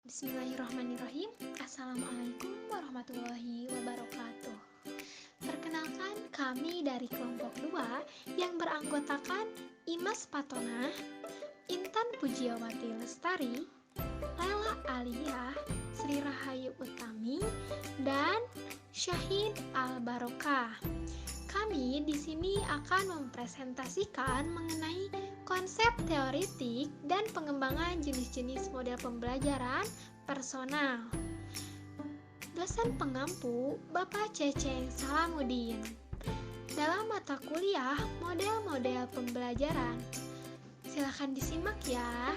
Bismillahirrahmanirrahim. Assalamualaikum warahmatullahi wabarakatuh. Perkenalkan, kami dari kelompok 2 yang beranggotakan Imas Patona, Intan Pujiawati Lestari, Lela Aliyah, Sri Rahayu Utami, dan Syahid Al-Barokah. Kami di sini akan mempresentasikan mengenai konsep teoritik dan pengembangan jenis-jenis model pembelajaran personal. Dosen pengampu Bapak Ceceng Salamuddin. Dalam mata kuliah model-model pembelajaran. Silakan disimak ya.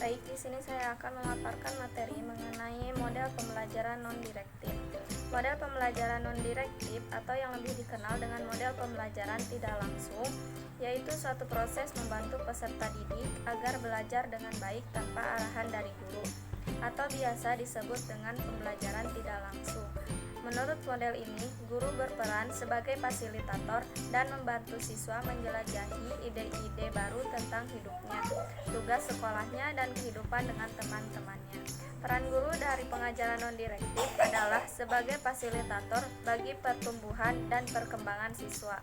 Baik, di sini saya akan memaparkan materi mengenai model pembelajaran non-direktif. Model pembelajaran non-direktif atau yang lebih dikenal dengan model pembelajaran tidak langsung, yaitu suatu proses membantu peserta didik agar belajar dengan baik tanpa arahan dari guru, atau biasa disebut dengan pembelajaran tidak langsung. Menurut model ini, guru berperan sebagai fasilitator dan membantu siswa menjelajahi ide-ide baru tentang hidupnya, tugas sekolahnya, dan kehidupan dengan teman-temannya. Peran guru dari pengajaran non-direktif adalah sebagai fasilitator bagi pertumbuhan dan perkembangan siswa.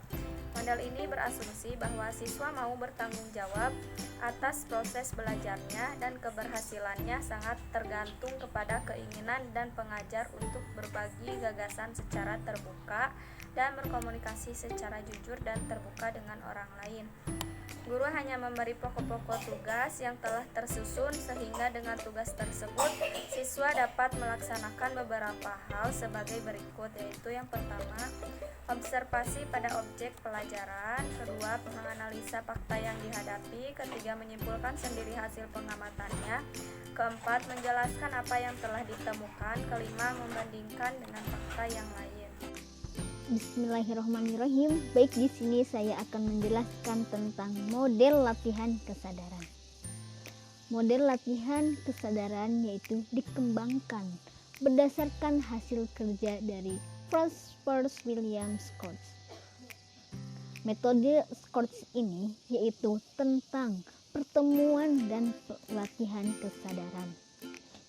Model ini berasumsi bahwa siswa mau bertanggung jawab atas proses belajarnya dan keberhasilannya sangat tergantung kepada keinginan dan pengajar untuk berbagi gagasan secara terbuka dan berkomunikasi secara jujur dan terbuka dengan orang lain. Guru hanya memberi pokok-pokok tugas yang telah tersusun sehingga dengan tugas tersebut siswa dapat melaksanakan beberapa hal sebagai berikut, yaitu yang pertama, observasi pada objek pelajaran, kedua, menganalisa fakta yang dihadapi, ketiga, menyimpulkan sendiri hasil pengamatannya, keempat, menjelaskan apa yang telah ditemukan, kelima, membandingkan dengan fakta yang lain. Bismillahirrahmanirrahim. Baik, di sini saya akan menjelaskan tentang model latihan kesadaran. Model latihan kesadaran yaitu dikembangkan berdasarkan hasil kerja dari Franz William Scott. Metode Scott ini yaitu tentang pertemuan dan pelatihan kesadaran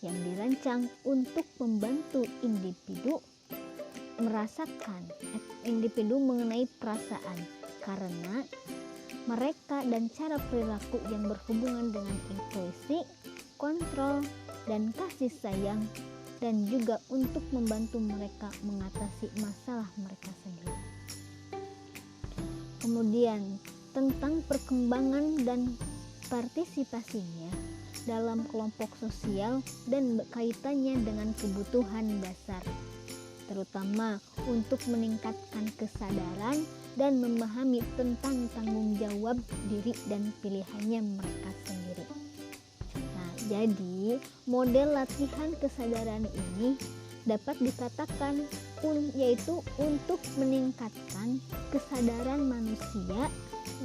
yang dirancang untuk membantu individu mengenai perasaan karena mereka dan cara perilaku yang berhubungan dengan intuisi, kontrol, dan kasih sayang, dan juga untuk membantu mereka mengatasi masalah mereka sendiri. Kemudian tentang perkembangan dan partisipasinya dalam kelompok sosial dan kaitannya dengan kebutuhan dasar, terutama untuk meningkatkan kesadaran dan memahami tentang tanggung jawab diri dan pilihannya mereka sendiri. Nah, jadi model latihan kesadaran ini dapat dikatakan yaitu untuk meningkatkan kesadaran manusia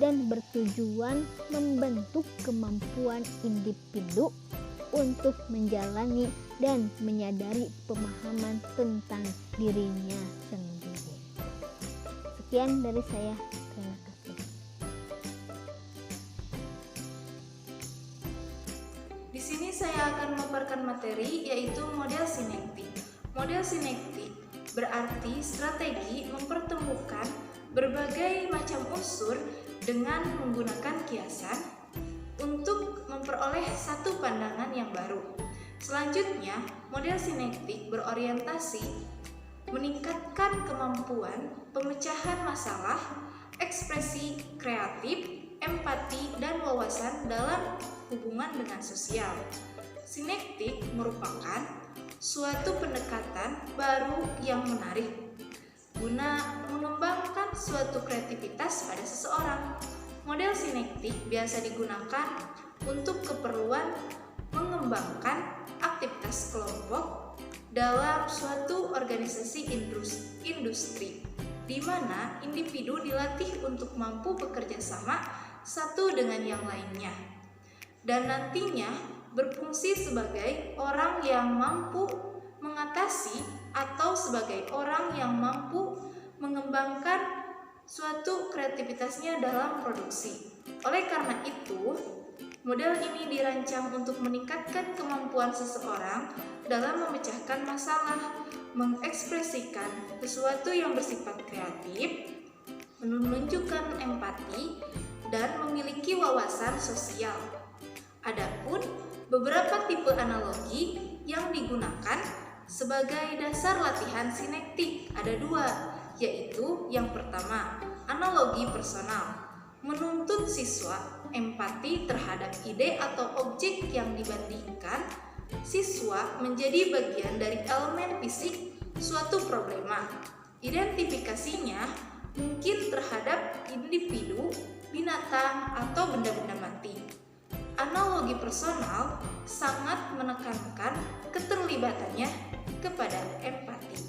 dan bertujuan membentuk kemampuan individu untuk menjalani dan menyadari pemahaman tentang dirinya sendiri. Sekian dari saya. Terima kasih. Di sini saya akan memaparkan materi yaitu model sinektik. Model sinektik berarti strategi mempertemukan berbagai macam unsur dengan menggunakan kiasan untuk memperoleh satu pandangan yang baru. Selanjutnya, model sinektik berorientasi meningkatkan kemampuan pemecahan masalah, ekspresi kreatif, empati, dan wawasan dalam hubungan dengan sosial. Sinektik merupakan suatu pendekatan baru yang menarik guna mengembangkan suatu kreativitas pada seseorang. Model sinektik biasa digunakan untuk keperluan mengembangkan aktivitas kelompok dalam suatu organisasi industri, di mana individu dilatih untuk mampu bekerja sama satu dengan yang lainnya, dan nantinya berfungsi sebagai orang yang mampu mengatasi atau sebagai orang yang mampu mengembangkan suatu kreativitasnya dalam produksi. Oleh karena itu, Model ini dirancang untuk meningkatkan kemampuan seseorang dalam memecahkan masalah, mengekspresikan sesuatu yang bersifat kreatif, menunjukkan empati, dan memiliki wawasan sosial. Adapun beberapa tipe analogi yang digunakan sebagai dasar latihan sinektik ada dua, yaitu yang pertama, analogi personal, menuntut siswa empati terhadap ide atau objek yang dibandingkan. Siswa menjadi bagian dari elemen fisik suatu problema. Identifikasinya mungkin terhadap individu, binatang, atau benda-benda mati. Analogi personal sangat menekankan keterlibatannya kepada empati.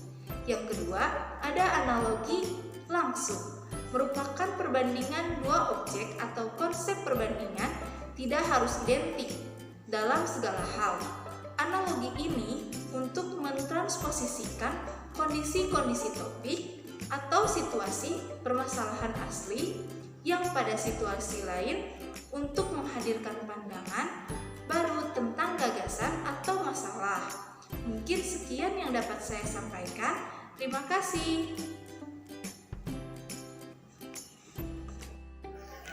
Yang kedua, ada analogi langsung, merupakan perbandingan dua objek atau konsep perbandingan tidak harus identik dalam segala hal. Analogi ini untuk mentransposisikan kondisi-kondisi topik atau situasi permasalahan asli yang pada situasi lain untuk menghadirkan pandangan baru tentang gagasan atau masalah. Mungkin sekian yang dapat saya sampaikan. Terima kasih.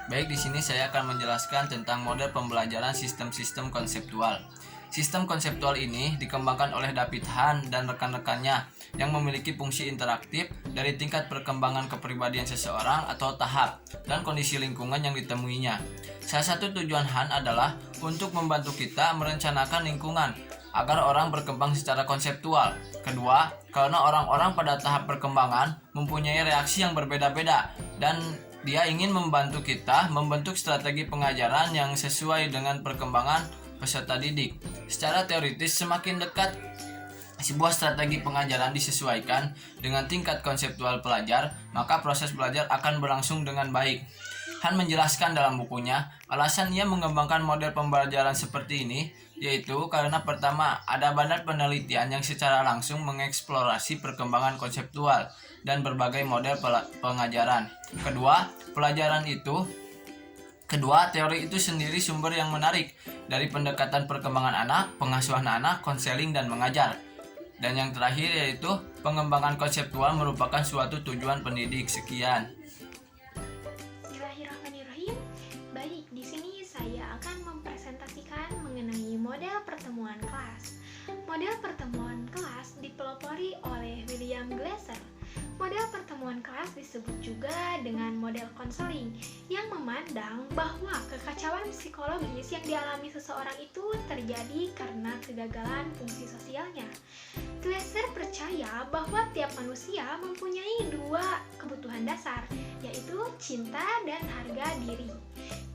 Baik, di sini saya akan menjelaskan tentang model pembelajaran sistem-sistem konseptual. Sistem konseptual ini dikembangkan oleh David Hahn dan rekan-rekannya yang memiliki fungsi interaktif dari tingkat perkembangan kepribadian seseorang atau tahap dan kondisi lingkungan yang ditemuinya. Salah satu tujuan Hahn adalah untuk membantu kita merencanakan lingkungan agar orang berkembang secara konseptual. Kedua, karena orang-orang pada tahap perkembangan mempunyai reaksi yang berbeda-beda dan dia ingin membantu kita membentuk strategi pengajaran yang sesuai dengan perkembangan peserta didik. Secara teoritis, semakin dekat sebuah strategi pengajaran disesuaikan dengan tingkat konseptual pelajar, maka proses belajar akan berlangsung dengan baik. Han menjelaskan dalam bukunya, alasan ia mengembangkan model pembelajaran seperti ini, yaitu karena pertama, ada banyak penelitian yang secara langsung mengeksplorasi perkembangan konseptual dan berbagai model pengajaran. Kedua, teori itu sendiri sumber yang menarik dari pendekatan perkembangan anak, pengasuhan anak, konseling, dan mengajar. Dan yang terakhir yaitu pengembangan konseptual merupakan suatu tujuan pendidik. Sekian. Bismillahirrahmanirrahim. Baik, di sini saya akan mempresentasikan mengenai model pertemuan kelas. Model pertemuan kelas dipelopori oleh William Glasser. Model pertemuan kelas disebut juga dengan model konseling yang memandang bahwa kekacauan psikologis yang dialami seseorang itu terjadi karena kegagalan fungsi sosialnya. Glasser percaya bahwa tiap manusia mempunyai dua kebutuhan dasar, yaitu cinta dan harga diri.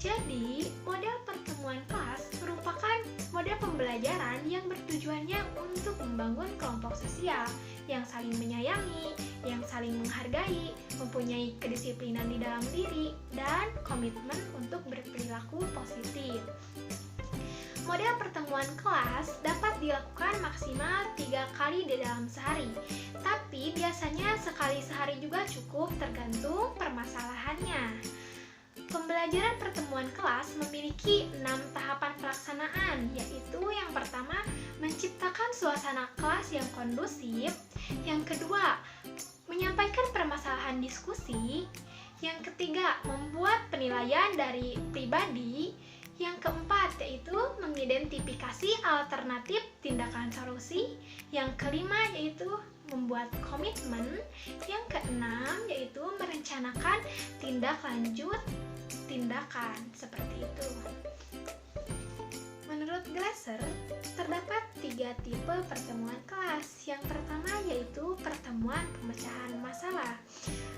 Jadi, model pertemuan kelas merupakan model pembelajaran yang bertujuannya untuk membangun kelompok sosial yang saling menyayangi, yang saling menghargai, mempunyai kedisiplinan di dalam diri, dan komitmen untuk berperilaku positif. Model pertemuan kelas dapat dilakukan maksimal 3 kali di dalam sehari, tapi biasanya sekali sehari juga cukup tergantung permasalahannya. Pembelajaran pertemuan kelas memiliki 6 tahapan pelaksanaan, yaitu yang pertama, menciptakan suasana kelas yang kondusif. Yang kedua, menyampaikan permasalahan diskusi. Yang ketiga, membuat penilaian dari pribadi. Yang keempat, yaitu mengidentifikasi alternatif tindakan solusi. Yang kelima, yaitu membuat komitmen. Yang keenam, yaitu merencanakan tindak lanjut tindakan, seperti itu. Menurut Glasser, terdapat 3 tipe pertemuan kelas. Yang pertama yaitu pertemuan pemecahan masalah,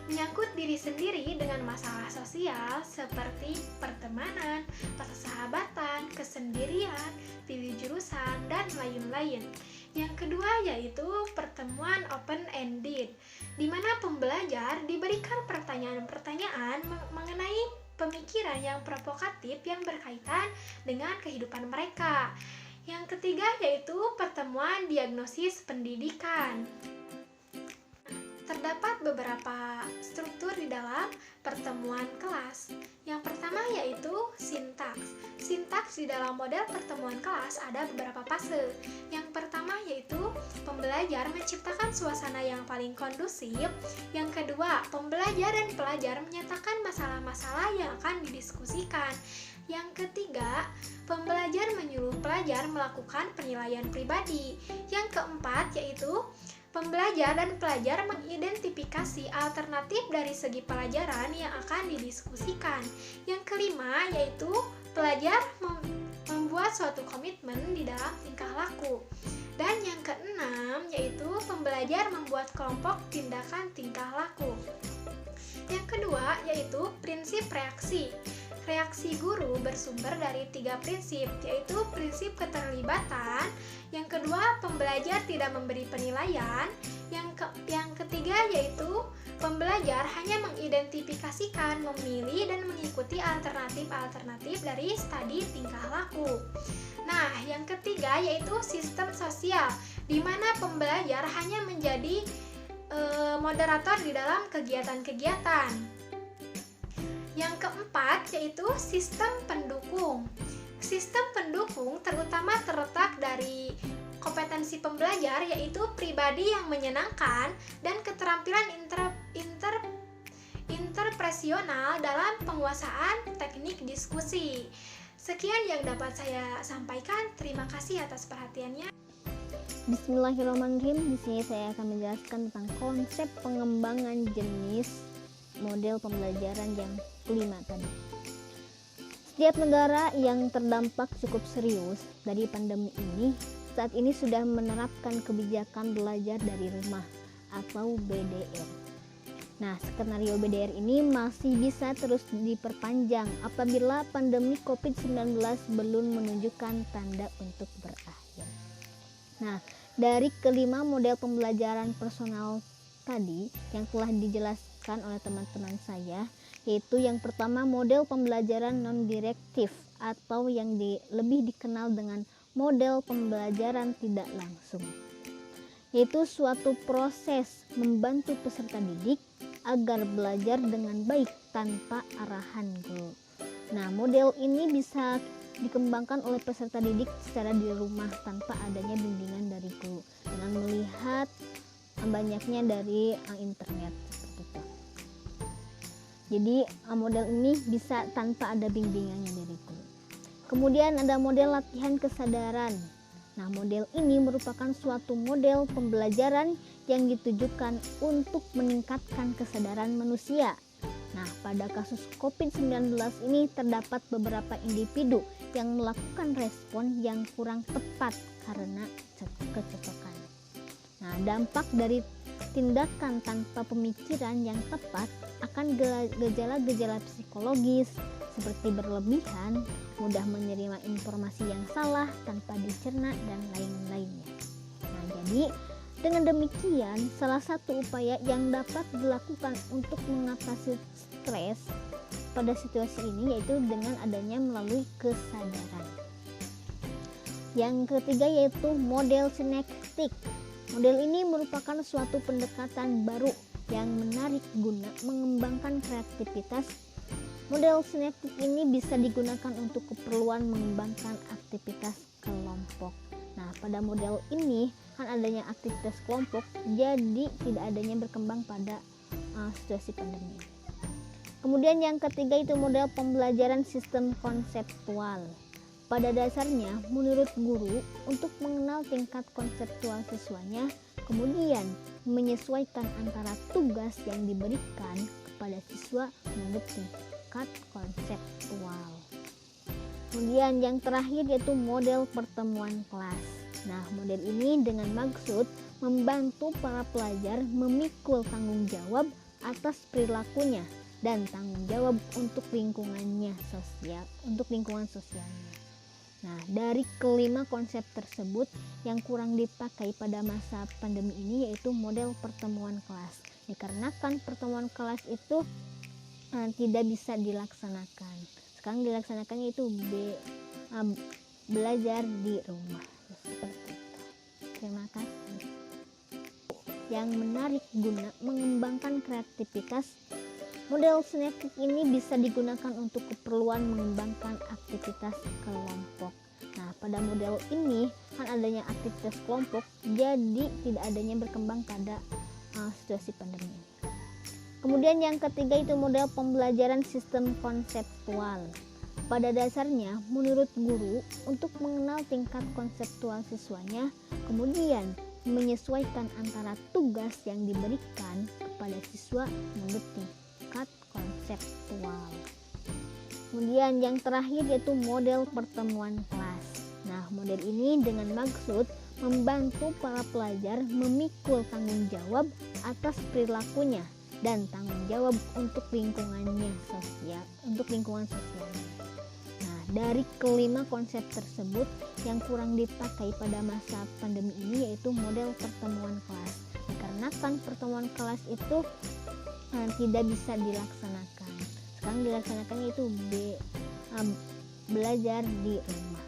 menyangkut diri sendiri dengan masalah sosial seperti pertemanan, persahabatan, kesendirian, pilih jurusan, dan lain-lain. Yang kedua yaitu pertemuan open-ended, di mana pembelajar diberikan pertanyaan-pertanyaan mengenai pemikiran yang provokatif yang berkaitan dengan kehidupan mereka. Yang ketiga yaitu pertemuan diagnosis pendidikan. Terdapat beberapa struktur di dalam pertemuan kelas. Yang pertama yaitu sintaks. Sintaks di dalam model pertemuan kelas ada beberapa fase. Yang pertama yaitu pembelajar menciptakan suasana yang paling kondusif. Yang kedua, pembelajar dan pelajar menyatakan masalah-masalah yang akan didiskusikan. Yang ketiga, pembelajar menyuruh pelajar melakukan penilaian pribadi. Yang keempat yaitu pembelajar dan pelajar mengidentifikasi alternatif dari segi pelajaran yang akan didiskusikan. Yang kelima yaitu pelajar membuat suatu komitmen di dalam tingkah laku. Dan yang keenam yaitu pembelajar membuat kelompok tindakan tingkah laku. Yang kedua yaitu prinsip reaksi. Reaksi guru bersumber dari 3 prinsip, yaitu prinsip keterlibatan. Yang kedua, pembelajar tidak memberi penilaian. Yang ketiga yaitu pembelajar hanya mengidentifikasikan, memilih, dan mengikuti alternatif-alternatif dari studi tingkah laku. Nah, yang ketiga yaitu sistem sosial, di mana pembelajar hanya menjadi moderator di dalam kegiatan-kegiatan. Yang keempat yaitu sistem pendukung. Sistem pendukung terutama terletak dari kompetensi pembelajar yaitu pribadi yang menyenangkan dan keterampilan interpersonal dalam penguasaan teknik diskusi. Sekian yang dapat saya sampaikan. Terima kasih atas perhatiannya. Bismillahirrahmanirrahim. Di sini saya akan menjelaskan tentang konsep pengembangan jenis model pembelajaran yang kelima tadi. Setiap negara yang terdampak cukup serius dari pandemi ini saat ini sudah menerapkan kebijakan belajar dari rumah atau BDR. Nah, skenario BDR ini masih bisa terus diperpanjang apabila pandemi COVID-19 belum menunjukkan tanda untuk berakhir. Nah, dari kelima model pembelajaran personal tadi yang telah dijelaskan oleh teman-teman saya, yaitu yang pertama model pembelajaran non-direktif atau yang lebih dikenal dengan model pembelajaran tidak langsung, yaitu suatu proses membantu peserta didik agar belajar dengan baik tanpa arahan guru. Nah, model ini bisa dikembangkan oleh peserta didik secara di rumah tanpa adanya bimbingan dari guru dengan melihat banyaknya dari internet seperti itu. Jadi model ini bisa tanpa ada bimbingannya dari guru. Kemudian ada model latihan kesadaran. Nah, model ini merupakan suatu model pembelajaran yang ditujukan untuk meningkatkan kesadaran manusia. Nah, pada kasus COVID-19 ini terdapat beberapa individu yang melakukan respon yang kurang tepat karena kecocokan. Nah, dampak dari tindakan tanpa pemikiran yang tepat akan gejala-gejala psikologis seperti berlebihan, mudah menerima informasi yang salah tanpa dicerna, dan lain-lainnya. Nah, jadi dengan demikian, salah satu upaya yang dapat dilakukan untuk mengatasi stres pada situasi ini yaitu dengan adanya melalui kesadaran. Yang ketiga yaitu model sinektik. Model ini merupakan suatu pendekatan baru yang menarik guna mengembangkan kreativitas. Model sinektik ini bisa digunakan untuk keperluan mengembangkan aktivitas kelompok. Nah, pada model ini kan adanya aktivitas kelompok, jadi tidak adanya berkembang pada situasi pandemi. Kemudian yang ketiga itu model pembelajaran sistem konseptual. Pada dasarnya, menurut guru, untuk mengenal tingkat konseptual siswanya, kemudian menyesuaikan antara tugas yang diberikan kepada siswa menurut tingkat konseptual. Kemudian yang terakhir yaitu model pertemuan kelas. Nah, model ini dengan maksud membantu para pelajar memikul tanggung jawab atas perilakunya dan tanggung jawab untuk lingkungan sosialnya. Nah, dari kelima konsep tersebut yang kurang dipakai pada masa pandemi ini yaitu model pertemuan kelas. Dikarenakan pertemuan kelas itu tidak bisa dilaksanakan. Sekarang dilaksanakannya itu belajar di rumah. Seperti itu. Terima kasih. yang menarik guna mengembangkan kreativitas. Model sinektik ini bisa digunakan untuk keperluan mengembangkan aktivitas kelompok. Nah, pada model ini kan adanya aktivitas kelompok, jadi tidak adanya berkembang pada situasi pandemi. Kemudian yang ketiga itu model pembelajaran sistem konseptual. Pada dasarnya, menurut guru, untuk mengenal tingkat konseptual siswanya, kemudian menyesuaikan antara tugas yang diberikan kepada siswa menurut tingkat konseptual. Kemudian yang terakhir yaitu model pertemuan kelas. Nah, model ini dengan maksud membantu para pelajar memikul tanggung jawab atas perilakunya dan tanggung jawab untuk lingkungan sosialnya. Nah, dari kelima konsep tersebut yang kurang dipakai pada masa pandemi ini yaitu model pertemuan kelas. Dikarenakan pertemuan kelas itu tidak bisa dilaksanakan. Sekarang dilaksanakannya itu belajar di rumah.